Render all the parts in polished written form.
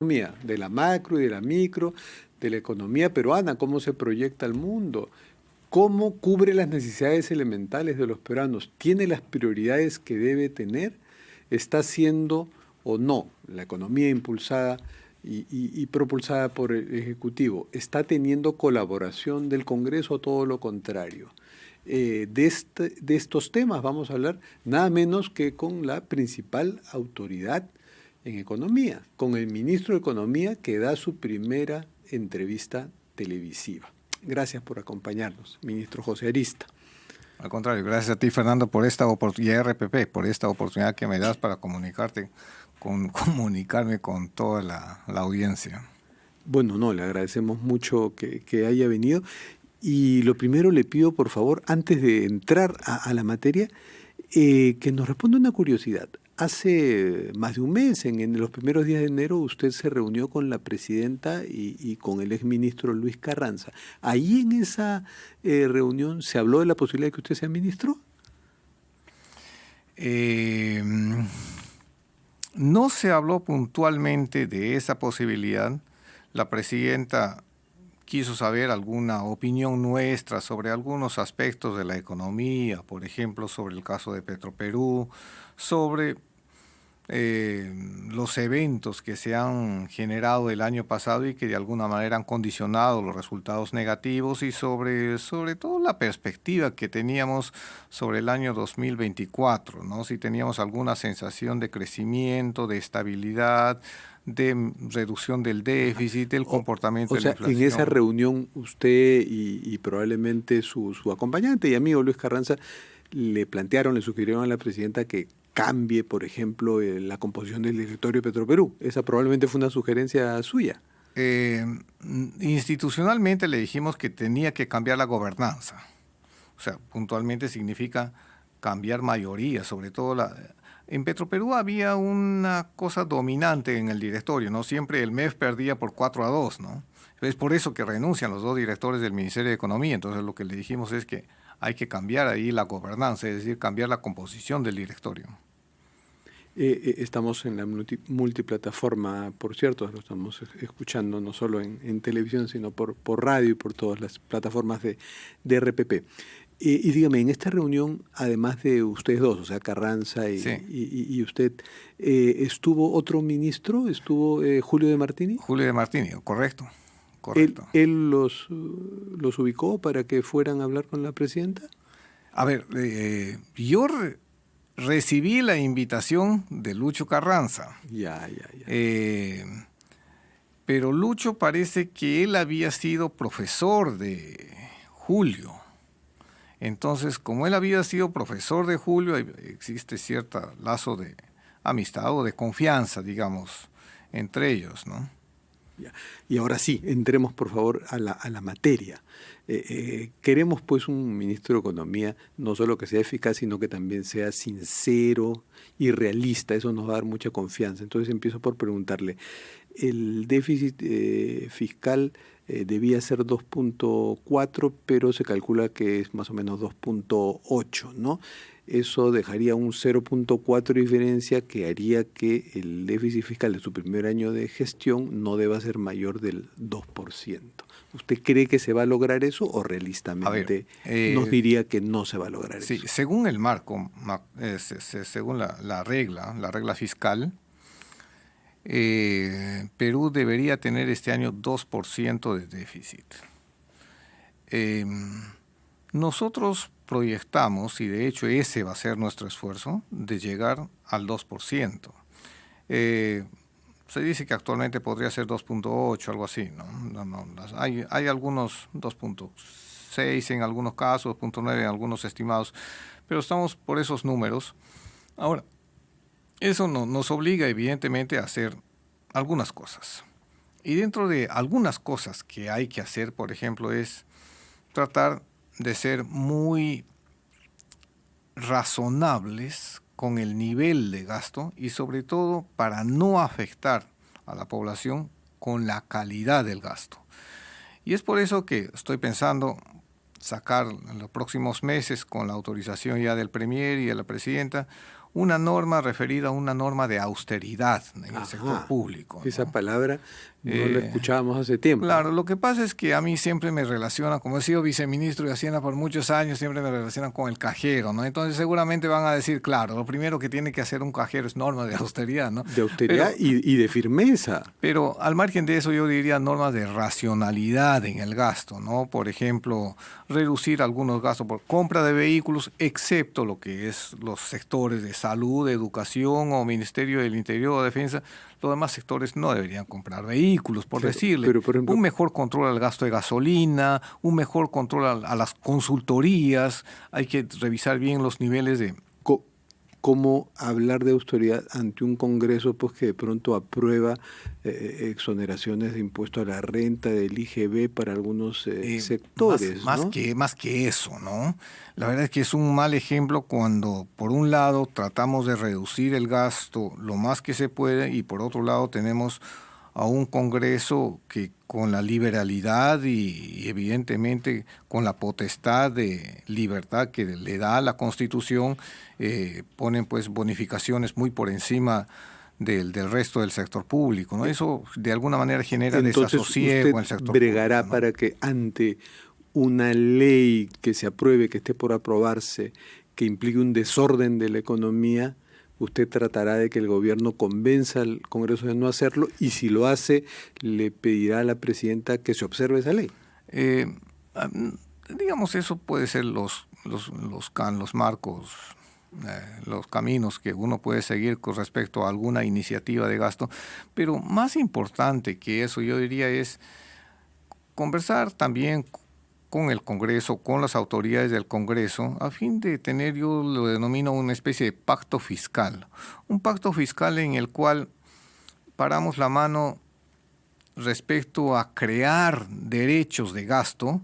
economía, de la macro y de la micro, de la economía peruana, cómo se proyecta al mundo, cómo cubre las necesidades elementales de los peruanos, tiene las prioridades que debe tener, está haciendo o no la economía impulsada y propulsada por el Ejecutivo, está teniendo colaboración del Congreso o todo lo contrario. De estos temas vamos a hablar nada menos que con la principal autoridad en economía, con el ministro de Economía que da su primera entrevista televisiva. Gracias por acompañarnos, ministro José Arista. Al contrario, gracias a ti, Fernando, por esta oportunidad, RPP, por esta oportunidad que me das para comunicarme con toda la audiencia. Bueno, no, le agradecemos mucho que haya venido. Y lo primero le pido, por favor, antes de entrar a la materia, que nos responda una curiosidad. Hace más de un mes, en los primeros días de enero, usted se reunió con la presidenta y con el exministro Luis Carranza. ¿Ahí en esa reunión se habló de la posibilidad de que usted sea ministro? No se habló puntualmente de esa posibilidad. La presidenta quiso saber alguna opinión nuestra sobre algunos aspectos de la economía, por ejemplo, sobre el caso de Petroperú, sobre los eventos que se han generado el año pasado y que de alguna manera han condicionado los resultados negativos y sobre todo la perspectiva que teníamos sobre el año 2024, ¿no? Si teníamos alguna sensación de crecimiento, de estabilidad, de reducción del déficit, del comportamiento de la inflación. En esa reunión usted y probablemente su acompañante y amigo Luis Carranza le sugirieron a la presidenta que cambie, por ejemplo, la composición del directorio de Petroperú. Esa probablemente fue una sugerencia suya. Institucionalmente le dijimos que tenía que cambiar la gobernanza. O sea, puntualmente significa cambiar mayoría, sobre todo en Petroperú había una cosa dominante en el directorio, ¿no? Siempre el MEF perdía por 4-2, ¿no? Es por eso que renuncian los dos directores del Ministerio de Economía. Entonces lo que le dijimos es que hay que cambiar ahí la gobernanza, es decir, cambiar la composición del directorio. Estamos en la multiplataforma, por cierto, lo estamos escuchando no solo en televisión, sino por radio y por todas las plataformas de RPP. Y dígame, en esta reunión, además de ustedes dos, o sea, Carranza y usted, ¿estuvo otro ministro? ¿Estuvo Julio de Martini? Julio de Martini, correcto. ¿Él los ubicó para que fueran a hablar con la presidenta? A ver, yo recibí la invitación de Lucho Carranza. Pero Lucho parece que él había sido profesor de Julio. Entonces, como él había sido profesor de Julio, existe cierto lazo de amistad o de confianza, digamos, entre ellos, ¿no? Y ahora sí, entremos por favor a la materia. Queremos pues un ministro de Economía no solo que sea eficaz, sino que también sea sincero y realista. Eso nos va a dar mucha confianza. Entonces empiezo por preguntarle, el déficit fiscal debía ser 2.4, pero se calcula que es más o menos 2.8, ¿no? Eso dejaría un 0.4 de diferencia que haría que el déficit fiscal de su primer año de gestión no deba ser mayor del 2%. ¿Usted cree que se va a lograr eso o realistamente nos diría que no se va a lograr eso? Sí, según el marco, según la regla fiscal, Perú debería tener este año 2% de déficit. Nosotros proyectamos, y de hecho ese va a ser nuestro esfuerzo, de llegar al 2%. Se dice que actualmente podría ser 2.8, algo así, ¿no? Hay algunos 2.6 en algunos casos, 2.9 en algunos estimados, pero estamos por esos números. Ahora, eso nos obliga evidentemente a hacer algunas cosas. Y dentro de algunas cosas que hay que hacer, por ejemplo, es tratar de ser muy razonables con el nivel de gasto y sobre todo para no afectar a la población con la calidad del gasto. Y es por eso que estoy pensando sacar en los próximos meses, con la autorización ya del Premier y de la Presidenta, una norma referida a una norma de austeridad en el sector público, ¿no? Esa palabra no la escuchábamos hace tiempo. Claro, lo que pasa es que a mí siempre me relacionan, como he sido viceministro de Hacienda por muchos años, siempre me relacionan con el cajero, ¿no? Entonces seguramente van a decir, claro, lo primero que tiene que hacer un cajero es norma de austeridad, ¿no? De austeridad y de firmeza. Pero al margen de eso yo diría normas de racionalidad en el gasto, ¿no? Por ejemplo, reducir algunos gastos por compra de vehículos, excepto lo que es los sectores de salud, de educación o Ministerio del Interior o Defensa. Los demás sectores no deberían comprar vehículos, por decirle. Pero, por ejemplo, un mejor control al gasto de gasolina, un mejor control a las consultorías. Hay que revisar bien los niveles de... ¿Cómo hablar de austeridad ante un Congreso pues que de pronto aprueba exoneraciones de impuesto a la renta, del IGB para algunos sectores? Más que eso, ¿no? La verdad es que es un mal ejemplo cuando, por un lado, tratamos de reducir el gasto lo más que se puede y, por otro lado, tenemos a un Congreso que con la liberalidad y evidentemente con la potestad de libertad que le da la Constitución, ponen pues bonificaciones muy por encima del resto del sector público, ¿no? Eso de alguna manera genera desasosiego en el sector bregará público, ¿no? Para que ante una ley que se apruebe, que esté por aprobarse, que implique un desorden de la economía, usted tratará de que el gobierno convenza al Congreso de no hacerlo, y si lo hace, le pedirá a la presidenta que se observe esa ley. Digamos, eso puede ser los marcos, los caminos que uno puede seguir con respecto a alguna iniciativa de gasto, pero más importante que eso, yo diría, es conversar también con el Congreso, con las autoridades del Congreso, a fin de tener, yo lo denomino una especie de pacto fiscal. Un pacto fiscal en el cual paramos la mano respecto a crear derechos de gasto,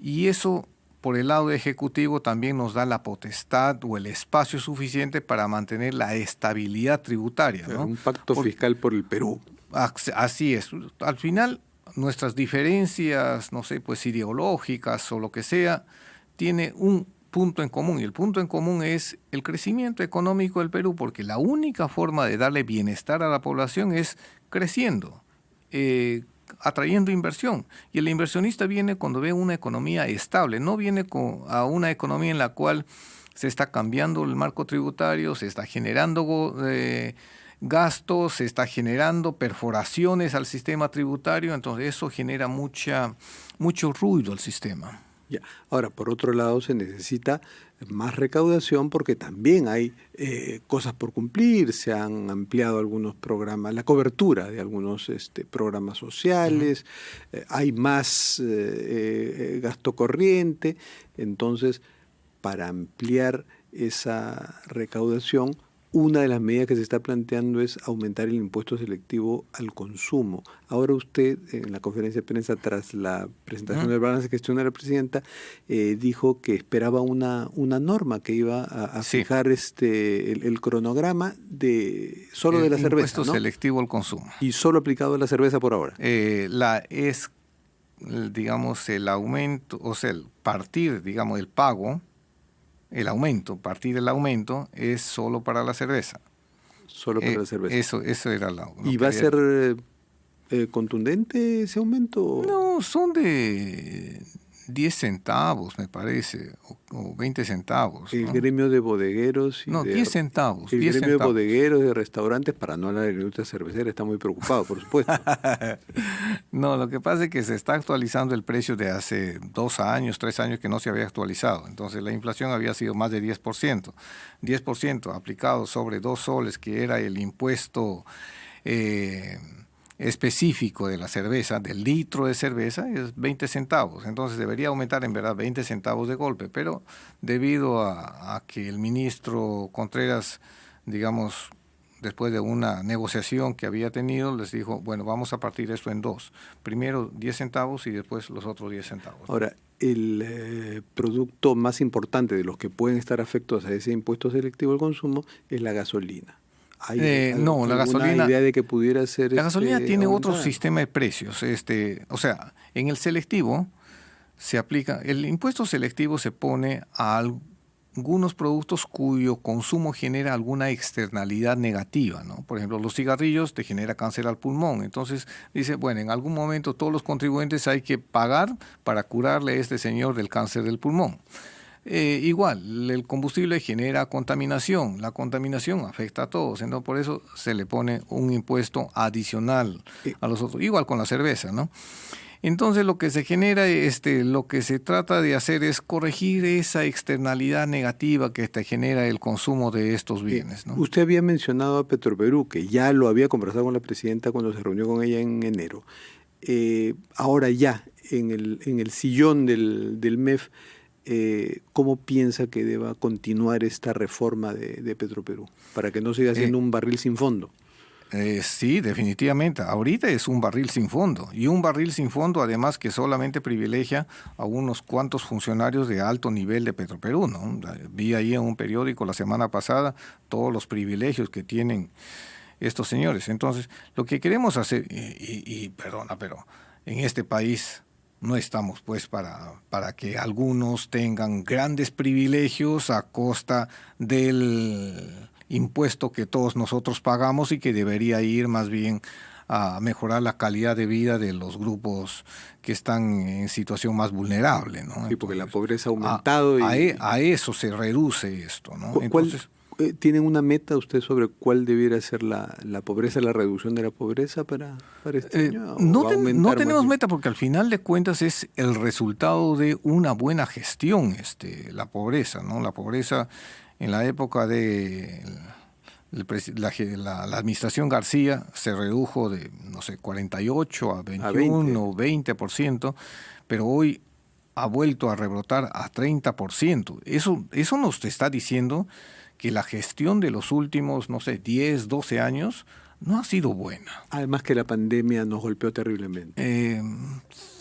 y eso por el lado ejecutivo también nos da la potestad o el espacio suficiente para mantener la estabilidad tributaria, ¿no? Un pacto fiscal por el Perú. Así es. Al final, nuestras diferencias, no sé, pues ideológicas o lo que sea, tiene un punto en común, y el punto en común es el crecimiento económico del Perú, porque la única forma de darle bienestar a la población es creciendo, atrayendo inversión, y el inversionista viene cuando ve una economía estable, no viene a una economía en la cual se está cambiando el marco tributario, se está generando gastos, se está generando perforaciones al sistema tributario, entonces eso genera mucho ruido al sistema. Ya. Ahora, por otro lado, se necesita más recaudación porque también hay cosas por cumplir. Se han ampliado algunos programas, la cobertura de algunos programas sociales, hay más gasto corriente. Entonces, para ampliar esa recaudación, una de las medidas que se está planteando es aumentar el impuesto selectivo al consumo. Ahora usted, en la conferencia de prensa tras la presentación del balance de gestión de la presidenta, dijo que esperaba una norma que iba a fijar el cronograma solo de la cerveza, impuesto selectivo al consumo. Y solo aplicado a la cerveza por ahora. Digamos, el aumento, o sea, partir del pago, partir del aumento es solo para la cerveza. Solo para la cerveza. Eso era ¿Y va a ser contundente ese aumento? No, son de 10 centavos, me parece, o 20 centavos. El gremio de bodegueros... 10 centavos. El gremio de bodegueros, de restaurantes, para no hablar de la industria cervecera, está muy preocupado, por supuesto. No, lo que pasa es que se está actualizando el precio de hace 2 años, 3 años que no se había actualizado. Entonces la inflación había sido más de 10%. 10% aplicado sobre 2 soles, que era el impuesto específico de la cerveza, del litro de cerveza, es 20 centavos. Entonces debería aumentar en verdad 20 centavos de golpe, pero debido a que el ministro Contreras, digamos, después de una negociación que había tenido, les dijo, bueno, vamos a partir esto en 2. Primero 10 centavos y después los otros 10 centavos. Ahora, el producto más importante de los que pueden estar afectados a ese impuesto selectivo al consumo es la gasolina. No, la gasolina. ¿Idea de que pudiera ser? La gasolina tiene otro sistema de precios. O sea, en el selectivo se aplica, el impuesto selectivo se pone a algunos productos cuyo consumo genera alguna externalidad negativa, ¿no? Por ejemplo, los cigarrillos te genera cáncer al pulmón. Entonces dice, bueno, en algún momento todos los contribuyentes hay que pagar para curarle a este señor del cáncer del pulmón. Igual, el combustible genera contaminación. La contaminación afecta a todos, entonces por eso se le pone un impuesto adicional a los otros. Igual con la cerveza, ¿no? Entonces lo que se genera, lo que se trata de hacer es corregir esa externalidad negativa que te genera el consumo de estos bienes, ¿no? Usted había mencionado a Petroperú, que ya lo había conversado con la presidenta cuando se reunió con ella en enero. Ahora ya, en el sillón del MEF, ¿cómo piensa que deba continuar esta reforma de Petroperú para que no siga siendo un barril sin fondo? Sí, definitivamente. Ahorita es un barril sin fondo. Y un barril sin fondo, además, que solamente privilegia a unos cuantos funcionarios de alto nivel de Petroperú, ¿no? Vi ahí en un periódico la semana pasada todos los privilegios que tienen estos señores. Entonces, lo que queremos hacer, perdona, pero en este país no estamos pues para que algunos tengan grandes privilegios a costa del impuesto que todos nosotros pagamos y que debería ir más bien a mejorar la calidad de vida de los grupos que están en situación más vulnerable, ¿no? Sí, porque la pobreza ha aumentado. A eso se reduce esto, ¿no? Entonces, ¿tienen una meta usted sobre cuál debiera ser la pobreza, la reducción de la pobreza para este año? No tenemos meta porque al final de cuentas es el resultado de una buena gestión, la pobreza, ¿no? La pobreza en la época de la administración García se redujo de, no sé, 48 a 21 o 20%, pero hoy ha vuelto a rebrotar a 30%. Eso nos está diciendo que la gestión de los últimos, no sé, 10, 12 años no ha sido buena. Además que la pandemia nos golpeó terriblemente.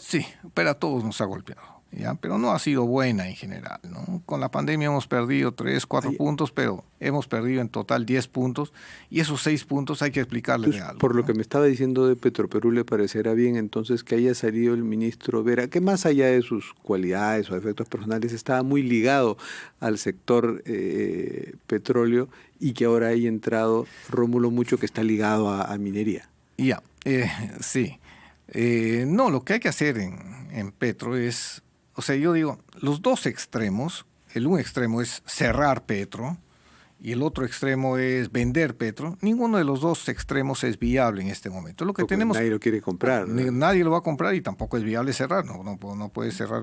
Sí, pero a todos nos ha golpeado. ¿Ya? Pero no ha sido buena en general, ¿no? Con la pandemia hemos perdido 3, 4 puntos, pero hemos perdido en total 10 puntos y esos 6 puntos hay que explicarles de algo. Por lo que me estaba diciendo de Petroperú, ¿le parecerá bien entonces que haya salido el ministro Vera, que más allá de sus cualidades o efectos personales estaba muy ligado al sector petróleo y que ahora haya entrado Rómulo Mucho, que está ligado a minería? Ya, sí. No, lo que hay que hacer en Petro es... O sea, yo digo, los dos extremos, un extremo es cerrar Petro y el otro extremo es vender Petro. Ninguno de los dos extremos es viable en este momento. Lo que tenemos, nadie lo quiere comprar, ¿no? Nadie lo va a comprar y tampoco es viable cerrar. No puedes cerrar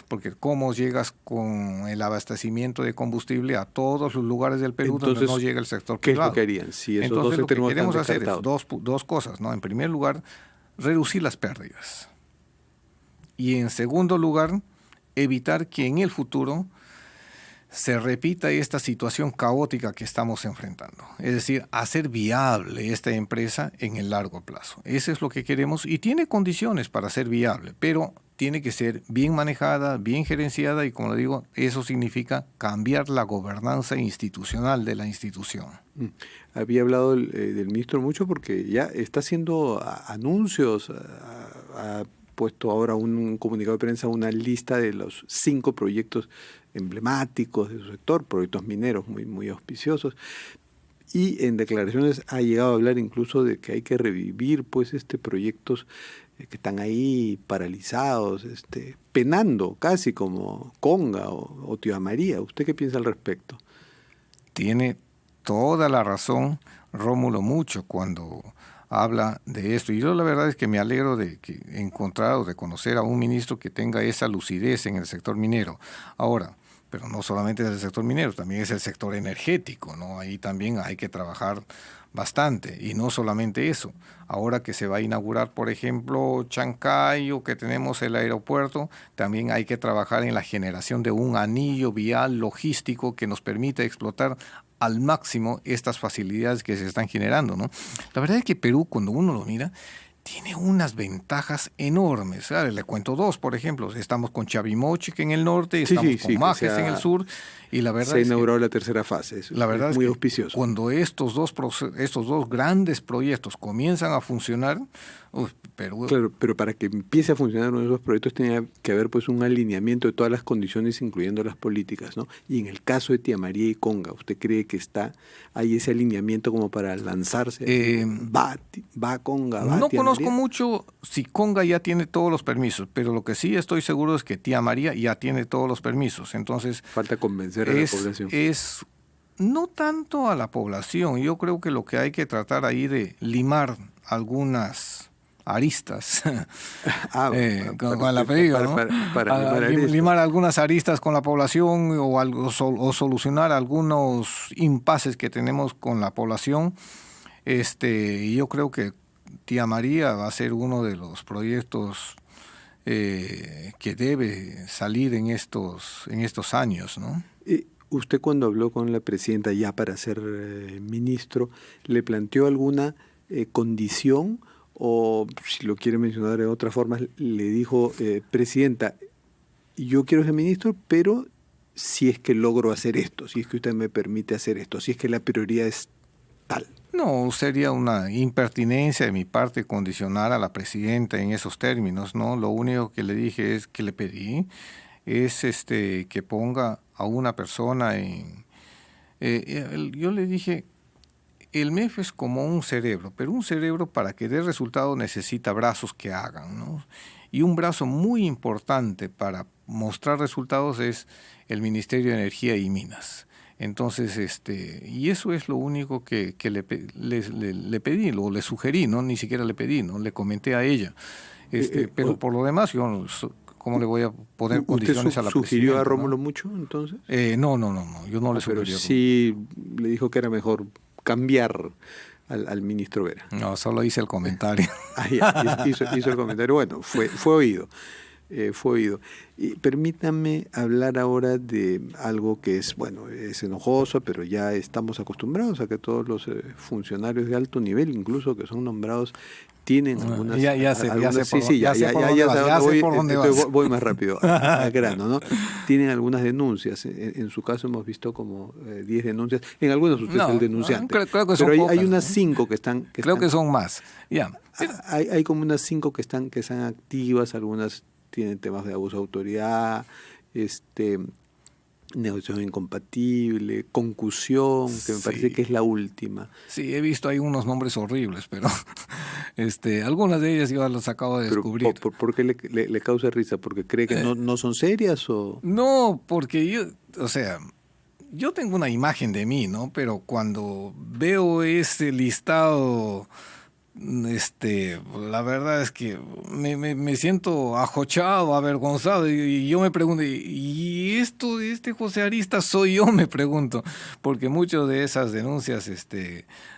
porque ¿cómo llegas con el abastecimiento de combustible a todos los lugares del Perú? Entonces, donde no llega el sector privado? ¿Qué es lo que harían? Si esos Entonces, dos lo que queremos están hacer es dos cosas, ¿no? En primer lugar, reducir las pérdidas. Y en segundo lugar, evitar que en el futuro se repita esta situación caótica que estamos enfrentando. Es decir, hacer viable esta empresa en el largo plazo. Eso es lo que queremos y tiene condiciones para ser viable, pero tiene que ser bien manejada, bien gerenciada y, como le digo, eso significa cambiar la gobernanza institucional de la institución. Había hablado del ministro mucho porque ya está haciendo anuncios, ha puesto ahora un comunicado de prensa, una lista de los 5 proyectos emblemáticos de su sector, proyectos mineros muy, muy auspiciosos, y en declaraciones ha llegado a hablar incluso de que hay que revivir pues proyectos que están ahí paralizados, penando casi como Conga o Tía María. ¿Usted qué piensa al respecto? Tiene toda la razón Rómulo Mucho cuando habla de esto. Y yo la verdad es que me alegro de que encontrar o de conocer a un ministro que tenga esa lucidez en el sector minero. Ahora, pero no solamente es el sector minero, también es el sector energético, ¿no? Ahí también hay que trabajar bastante. Y no solamente eso. Ahora que se va a inaugurar, por ejemplo, Chancayo, que tenemos el aeropuerto, también hay que trabajar en la generación de un anillo vial logístico que nos permita explotar al máximo estas facilidades que se están generando, ¿no? La verdad es que Perú, cuando uno lo mira, tiene unas ventajas enormes. Le cuento 2, por ejemplo. Estamos con Chavimochic en el norte, estamos con Majes en el sur, y la verdad se ha inaugurado la tercera fase. La verdad es muy que auspicioso. Cuando estos dos grandes proyectos comienzan a funcionar, Claro, pero para que empiece a funcionar uno de esos proyectos tenía que haber pues un alineamiento de todas las condiciones, incluyendo las políticas, ¿no? Y en el caso de Tía María y Conga, ¿usted cree que hay ese alineamiento como para lanzarse? Va Conga, va No Tía conozco María. mucho si Conga ya tiene todos los permisos, pero lo que sí estoy seguro es que Tía María ya tiene todos los permisos. Entonces, Falta convencer a la población. es no tanto a la población. Yo creo que lo que hay que tratar ahí de limar algunas aristas con el apellido, ¿no? Para Limar algunas aristas con la población o solucionar algunos impases que tenemos con la población. Y yo creo que Tía María va a ser uno de los proyectos que debe salir en estos años, ¿no? Usted cuando habló con la presidenta ya para ser ministro, ¿le planteó alguna condición? O si lo quiere mencionar de otra forma, le dijo, presidenta, yo quiero ser ministro, pero si es que logro hacer esto, si es que usted me permite hacer esto, si es que la prioridad es tal. No, sería una impertinencia de mi parte condicionar a la presidenta en esos términos, ¿no? Lo único que le dije es que le pedí es que ponga a una persona en... yo le dije, el MEF es como un cerebro, pero un cerebro para que dé resultado necesita brazos que hagan, ¿no? Y un brazo muy importante para mostrar resultados es el Ministerio de Energía y Minas. Entonces, y eso es lo único que le pedí, o le sugerí, ¿no? Ni siquiera le pedí, ¿no? Le comenté a ella. Pero por lo demás, yo, ¿cómo le voy a poner condiciones a la presidenta? ¿Usted sugirió a Rómulo mucho, entonces? No, yo no le Pero sugerí. sí le dijo que era mejor cambiar al ministro Vera. No, solo hice el comentario. Hizo el comentario. Bueno, fue oído. Fue oído. Y permítame hablar ahora de algo que es, bueno, es enojoso, pero ya estamos acostumbrados a que todos los funcionarios de alto nivel, incluso que son nombrados, tienen algunas... Ya sé por dónde vas. Voy más rápido, al grano, ¿no? Tienen algunas denuncias. En su caso hemos visto como 10 denuncias. En algunos usted es el denunciante. Creo que son pero pocas, hay unas 5 que están... Creo que son más. Ya. Hay como unas 5 que están activas, algunas tienen temas de abuso de autoridad, negociación incompatible, concusión, que me parece que es la última. Sí, he visto ahí unos nombres horribles, pero algunas de ellas yo las acabo de descubrir. ¿Por qué le causa risa? ¿Porque cree que no son serias o...? No, porque yo tengo una imagen de mí, ¿no? Pero cuando veo ese listado... la verdad es que me siento ajochado, avergonzado y yo me pregunto, ¿y esto de José Aristas soy yo? Me pregunto, porque muchas de esas denuncias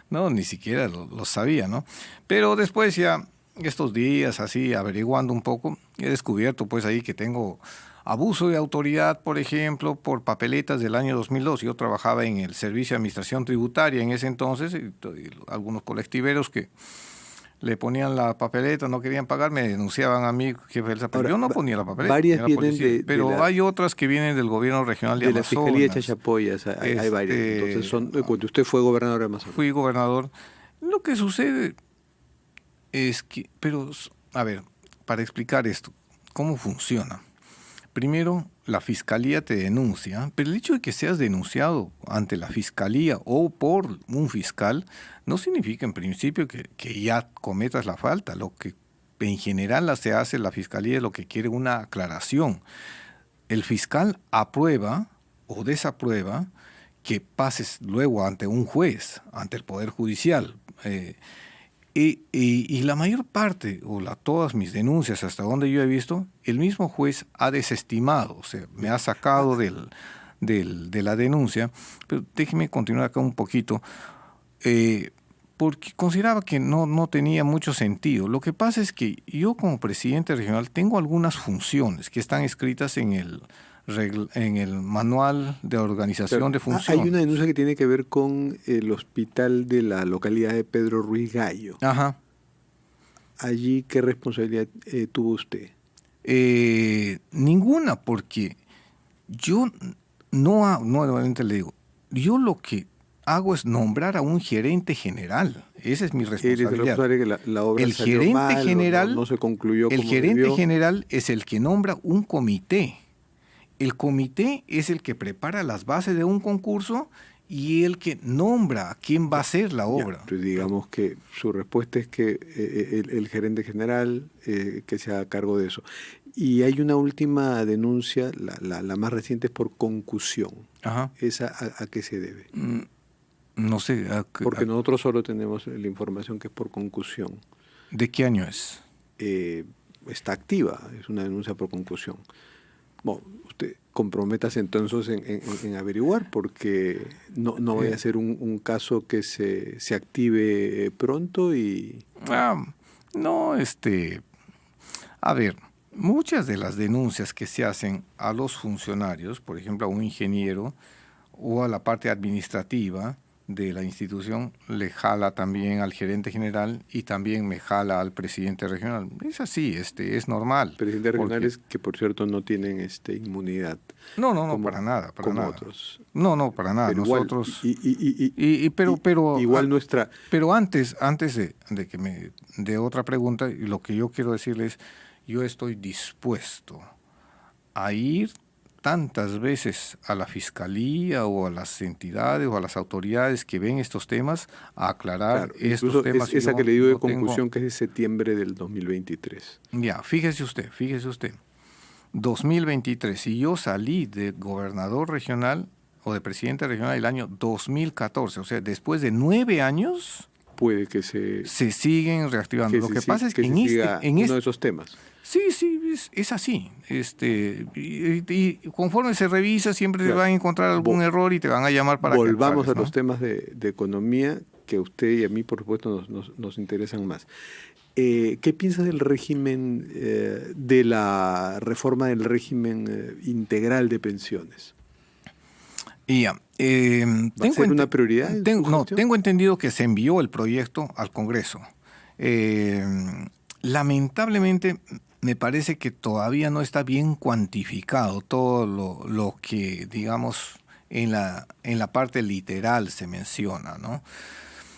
no, ni siquiera lo sabía, ¿no? Pero después ya estos días así averiguando un poco he descubierto pues ahí que tengo abuso de autoridad, por ejemplo, por papeletas del año 2002. Yo trabajaba en el Servicio de Administración Tributaria en ese entonces, y algunos colectiveros que le ponían la papeleta, no querían pagar, me denunciaban a mí, jefe del SAP. Yo no ponía la papeleta. Varias vienen pero hay otras que vienen del gobierno regional de Amazonas. De la Fiscalía de Chachapoyas, hay varias. Entonces cuando usted fue gobernador de Amazonas. Fui gobernador. Lo que sucede es que, pero, a ver, para explicar esto, ¿cómo funciona? Primero, la fiscalía te denuncia, pero el hecho de que seas denunciado ante la fiscalía o por un fiscal no significa en principio que ya cometas la falta. Lo que en general se hace la fiscalía es lo que quiere una aclaración. El fiscal aprueba o desaprueba que pases luego ante un juez, ante el Poder Judicial. Y la mayor parte, todas mis denuncias, hasta donde yo he visto, el mismo juez ha desestimado, o sea, me ha sacado de la denuncia. Pero déjeme continuar acá un poquito, porque consideraba que no tenía mucho sentido. Lo que pasa es que yo como presidente regional tengo algunas funciones que están escritas en el manual de organización de funciones. Hay una denuncia que tiene que ver con el hospital de la localidad de Pedro Ruiz Gallo. Ajá. Allí, ¿qué responsabilidad tuvo usted? Ninguna, porque yo nuevamente le digo, yo lo que hago es nombrar a un gerente general. Esa es mi Eres el responsabilidad. responsable que la obra El salió gerente mal, general, no se concluyó el como gerente debió. general es el que nombra un comité. El comité es el que prepara las bases de un concurso y el que nombra a quién va a hacer la obra. Pues digamos que su respuesta es que el gerente general que se haga cargo de eso. Y hay una última denuncia, la más reciente, es por concusión. Ajá. ¿Esa a qué se debe? No sé. Porque nosotros solo tenemos la información que es por concusión. ¿De qué año es? Está activa, es una denuncia por concusión. Bueno, usted comprométase entonces en averiguar, porque no vaya a ser un caso que se active pronto y... No, a ver, muchas de las denuncias que se hacen a los funcionarios, por ejemplo a un ingeniero o a la parte administrativa de la institución, le jala también al gerente general y también me jala al presidente regional. Es así, es normal. Presidentes regionales que, por cierto, no tienen inmunidad. No, para nada, para como nada. Otros. No, para nada. Pero nosotros. Pero igual nuestra. Pero antes de que me dé otra pregunta, lo que yo quiero decirles, yo estoy dispuesto a ir tantas veces a la fiscalía o a las entidades o a las autoridades que ven estos temas a aclarar estos temas. Esa que le digo de concusión, que es de septiembre del 2023. Ya, fíjese usted. 2023, y yo salí de gobernador regional o de presidente regional el año 2014, o sea, después de 9 años... Puede que se siguen reactivando. Lo que pasa es que en uno de esos temas. Sí, es así. Y conforme se revisa, siempre te van a encontrar algún error y te van a llamar para volvamos a los temas de economía, que a usted y a mí, por supuesto, nos interesan más. ¿Qué piensa del régimen, de la reforma del régimen integral de pensiones? ¿Va a ser una prioridad? Tengo entendido que se envió el proyecto al Congreso. Lamentablemente, me parece que todavía no está bien cuantificado todo lo que, digamos, en la parte literal se menciona, ¿no?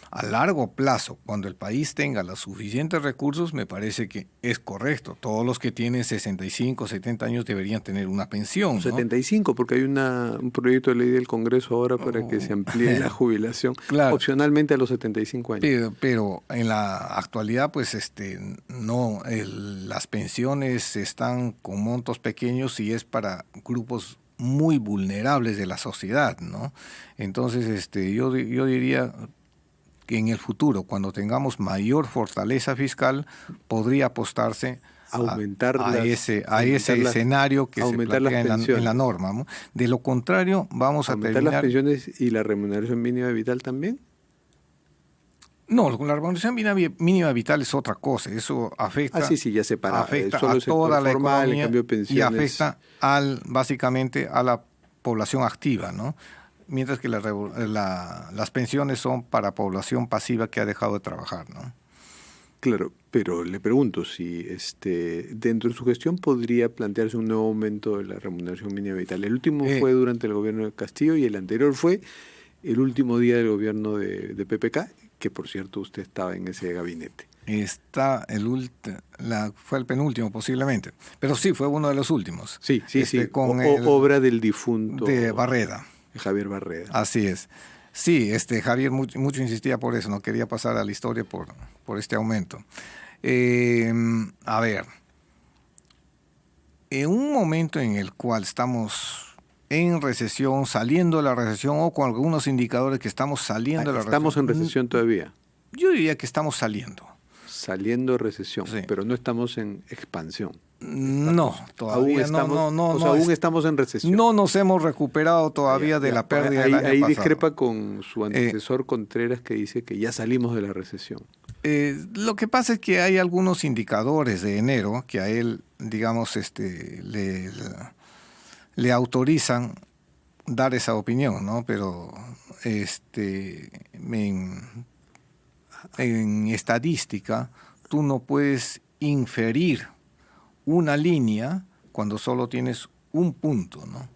A largo plazo, cuando el país tenga los suficientes recursos, me parece que es correcto. Todos los que tienen 65, 70 años deberían tener una pensión, ¿no? 75, porque hay un proyecto de ley del Congreso ahora para que se amplíe la jubilación, claro, opcionalmente a los 75 años. Pero en la actualidad, pues no, las pensiones están con montos pequeños y es para grupos muy vulnerables de la sociedad, ¿no? Entonces, yo diría que en el futuro, cuando tengamos mayor fortaleza fiscal, podría apostarse a ese escenario que se plantea en la norma, ¿no? De lo contrario, vamos a terminar... ¿Aumentar las pensiones y la remuneración mínima vital también? No, la remuneración mínima vital es otra cosa. Eso afecta, ya separado. Afecta solo a toda la economía, cambio de pensiones. Y afecta básicamente a la población activa, ¿no? Mientras que las pensiones son para población pasiva que ha dejado de trabajar, ¿no? Claro, pero le pregunto si dentro de su gestión podría plantearse un nuevo aumento de la remuneración mínima vital. El último fue durante el gobierno de Castillo y el anterior fue el último día del gobierno de PPK, que por cierto usted estaba en ese gabinete. Fue el penúltimo posiblemente, pero sí, fue uno de los últimos. Sí. Obra del difunto. De Barreda. Javier Barreda. Así es. Sí, Javier mucho insistía por eso, no quería pasar a la historia por este aumento. A ver, en un momento en el cual estamos en recesión, saliendo de la recesión, o con algunos indicadores que estamos saliendo de la recesión. ¿Estamos en recesión todavía? Yo diría que estamos saliendo. Saliendo de recesión, sí, pero no estamos en expansión. No, todavía aún estamos en recesión. No nos hemos recuperado todavía de la pérdida del año pasado. Ahí discrepa con su antecesor Contreras, que dice que ya salimos de la recesión. Lo que pasa es que hay algunos indicadores de enero que a él, digamos, le autorizan dar esa opinión, ¿no? Pero en estadística tú no puedes inferir una línea cuando solo tienes un punto, ¿no?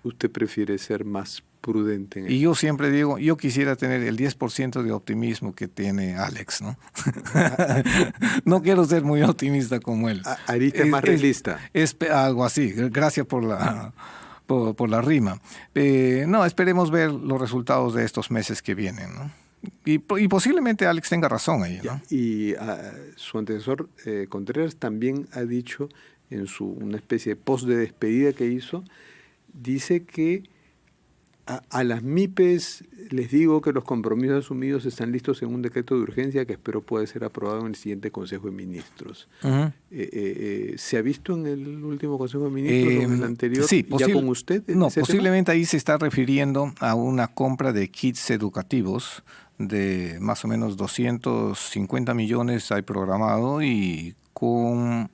¿Usted prefiere ser más prudente. Y yo siempre digo, yo quisiera tener el 10% de optimismo que tiene Alex, ¿no? No quiero ser muy optimista como él. Arista es más realista. Es algo así. Gracias por la rima. No, esperemos ver los resultados de estos meses que vienen, ¿no? Y posiblemente Alex tenga razón ahí, ¿no? Y su antecesor Contreras también ha dicho en una especie de post de despedida que hizo, dice que a las MIPES les digo que los compromisos asumidos están listos en un decreto de urgencia que espero pueda ser aprobado en el siguiente Consejo de Ministros. Uh-huh. ¿Se ha visto en el último Consejo de Ministros o en el anterior? Sí, ¿Ya con usted? No, posiblemente tema? Ahí se está refiriendo a una compra de kits educativos de más o menos 250 millones hay programado y con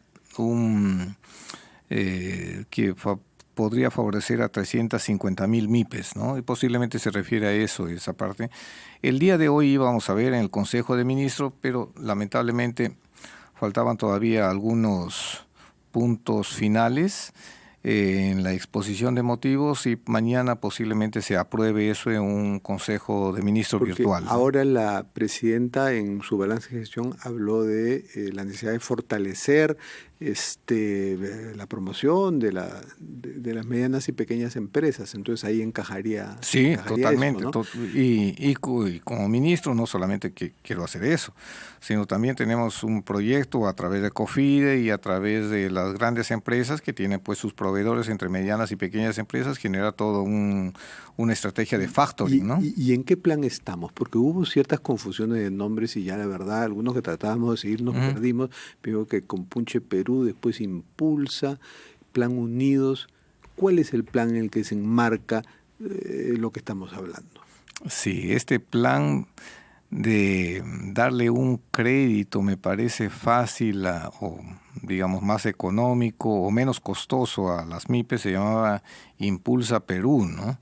que podría favorecer a 350,000 MIPES, ¿no? Y posiblemente se refiere a eso, esa parte. El día de hoy íbamos a ver en el Consejo de Ministros, pero lamentablemente faltaban todavía algunos puntos finales en la exposición de motivos y mañana posiblemente se apruebe eso en un Consejo de Ministros virtual, ¿no? Ahora la presidenta en su balance de gestión habló de la necesidad de fortalecer la promoción de las medianas y pequeñas empresas, entonces ahí encajaría. Sí, encajaría totalmente. Eso, ¿no? Y como ministro no solamente quiero hacer eso, sino también tenemos un proyecto a través de COFIDE y a través de las grandes empresas que tienen pues sus proveedores entre medianas y pequeñas empresas, genera todo una estrategia de factoring, ¿no? ¿Y en qué plan estamos? Porque hubo ciertas confusiones de nombres y ya la verdad, algunos que tratábamos de seguir nos perdimos, pero que Compunche Perú, después Impulsa, Plan Unidos. ¿Cuál es el plan en el que se enmarca lo que estamos hablando? Sí, este plan de darle un crédito me parece fácil o digamos más económico o menos costoso a las MIPES, se llamaba Impulsa Perú, ¿no?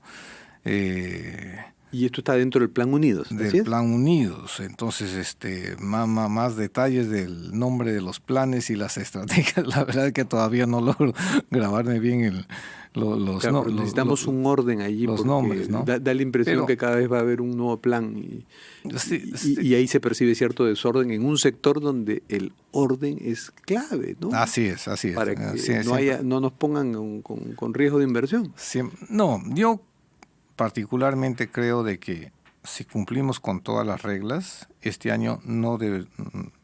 Y esto está dentro del Plan Unidos. Del Plan Unidos. Entonces, más detalles del nombre de los planes y las estrategias. La verdad es que todavía no logro grabarme bien necesitamos un orden allí. Los nombres, ¿no? Da la impresión que cada vez va a haber un nuevo plan y ahí se percibe cierto desorden en un sector donde el orden es clave, ¿no? Así es. Para que no nos pongan con riesgo de inversión. No, yo particularmente creo de que si cumplimos con todas las reglas, este año no debe,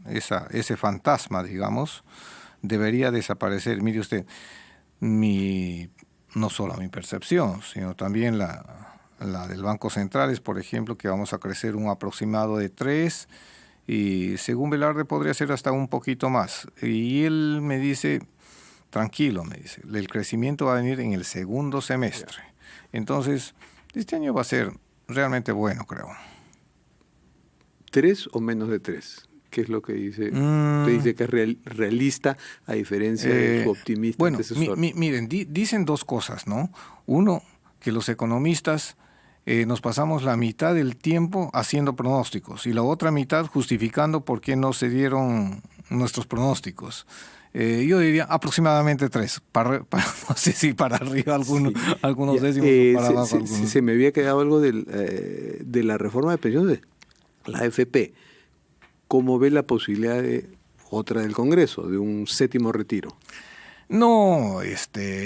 ese fantasma, digamos, debería desaparecer. Mire usted, no solo mi percepción, sino también la del Banco Central es, por ejemplo, que vamos a crecer un aproximado de 3 y según Velarde podría ser hasta un poquito más. Y él me dice, tranquilo, me dice, el crecimiento va a venir en el segundo semestre. Entonces, este año va a ser realmente bueno, creo. 3 o menos de 3. ¿Qué es lo que dice? Usted dice que es realista a diferencia de su optimista antecesor. Miren, dicen dos cosas, ¿no? Uno, que los economistas nos pasamos la mitad del tiempo haciendo pronósticos y la otra mitad justificando por qué no se dieron nuestros pronósticos. Yo diría aproximadamente 3. No sé si para arriba algunos décimos o para abajo algunos. Se me había quedado algo de la reforma de pensiones, la AFP. ¿Cómo ve la posibilidad de otra del Congreso, de un 7º retiro? No,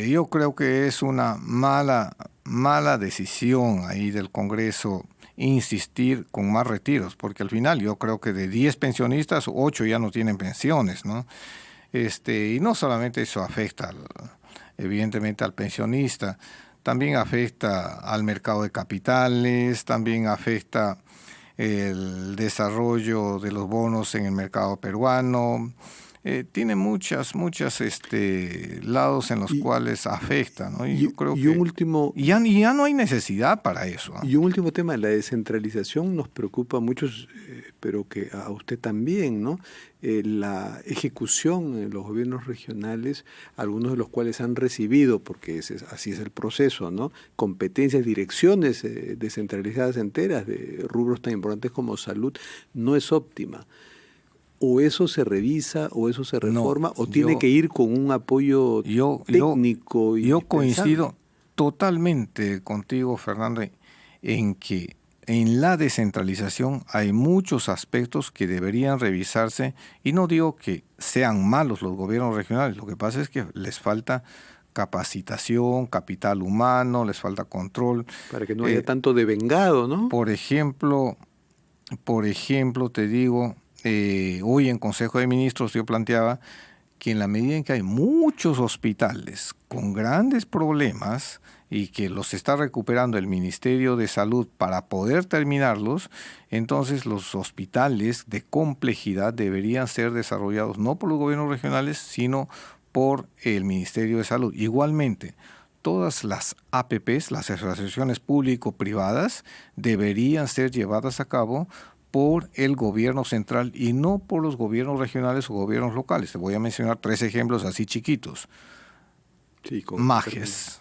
yo creo que es una mala decisión ahí del Congreso insistir con más retiros, porque al final yo creo que de 10 pensionistas, 8 ya no tienen pensiones, ¿no? Y no solamente eso afecta evidentemente al pensionista, también afecta al mercado de capitales, también afecta el desarrollo de los bonos en el mercado peruano. Tiene muchas lados en los cuales afecta, ¿no? Y yo creo que ya no hay necesidad para eso, ¿no? Y un último tema, la descentralización nos preocupa a muchos, pero que a usted también, ¿no? La ejecución en los gobiernos regionales, algunos de los cuales han recibido, porque así es el proceso, ¿no? Competencias, direcciones descentralizadas enteras de rubros tan importantes como salud, no es óptima. O eso se revisa, o eso se reforma, o tiene que ir con un apoyo técnico. Yo coincido totalmente contigo, Fernando, en que en la descentralización hay muchos aspectos que deberían revisarse, y no digo que sean malos los gobiernos regionales, lo que pasa es que les falta capacitación, capital humano, les falta control. Para que no haya tanto devengado, ¿no? Por ejemplo, te digo, hoy en Consejo de Ministros yo planteaba que en la medida en que hay muchos hospitales con grandes problemas y que los está recuperando el Ministerio de Salud para poder terminarlos, entonces los hospitales de complejidad deberían ser desarrollados no por los gobiernos regionales, sino por el Ministerio de Salud. Igualmente, todas las APPs, las asociaciones público-privadas, deberían ser llevadas a cabo por el gobierno central y no por los gobiernos regionales o gobiernos locales. Te voy a mencionar 3 ejemplos así chiquitos. Sí, Majes,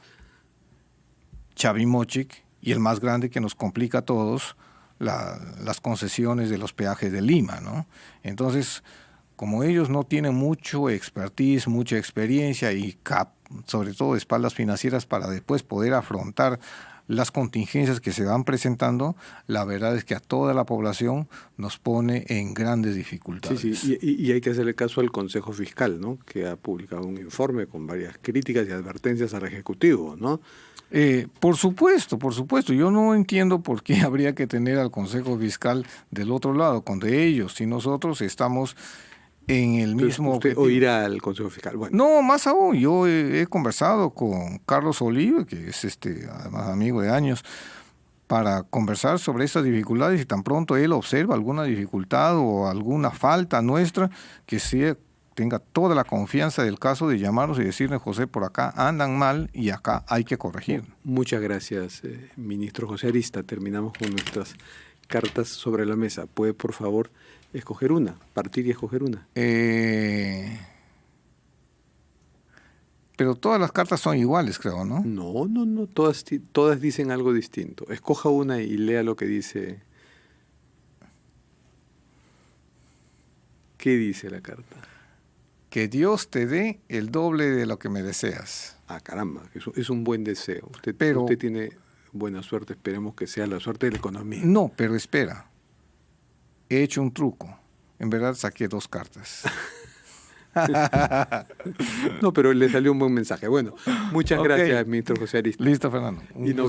Chavimochic y el más grande que nos complica a todos, las concesiones de los peajes de Lima, ¿no? Entonces, como ellos no tienen mucho expertise, mucha experiencia y sobre todo espaldas financieras para después poder afrontar las contingencias que se van presentando, la verdad es que a toda la población nos pone en grandes dificultades. Sí, y hay que hacerle caso al Consejo Fiscal, ¿no? Que ha publicado un informe con varias críticas y advertencias al Ejecutivo, ¿no? Por supuesto. Yo no entiendo por qué habría que tener al Consejo Fiscal del otro lado, cuando ellos y nosotros estamos en el mismo ¿Usted objetivo. o ir al Consejo Fiscal? Bueno. No, más aún, yo he conversado con Carlos Oliva, que es además amigo de años, para conversar sobre estas dificultades, y tan pronto él observa alguna dificultad o alguna falta nuestra, que tenga toda la confianza del caso de llamarnos y decirle: José, por acá andan mal y acá hay que corregir. Muchas gracias, ministro José Arista. Terminamos con nuestras cartas sobre la mesa. ¿Puede, por favor, escoger una, partir y escoger una? Pero todas las cartas son iguales, creo, ¿no? No, todas dicen algo distinto. Escoja una y lea lo que dice. ¿Qué dice la carta? Que Dios te dé el doble de lo que me deseas. Ah, caramba, es un buen deseo. Usted tiene buena suerte, esperemos que sea la suerte de la economía. No, pero espera. He hecho un truco. En verdad saqué 2 cartas. No, pero le salió un buen mensaje. Bueno, muchas gracias, ministro José Arista. Listo, Fernando.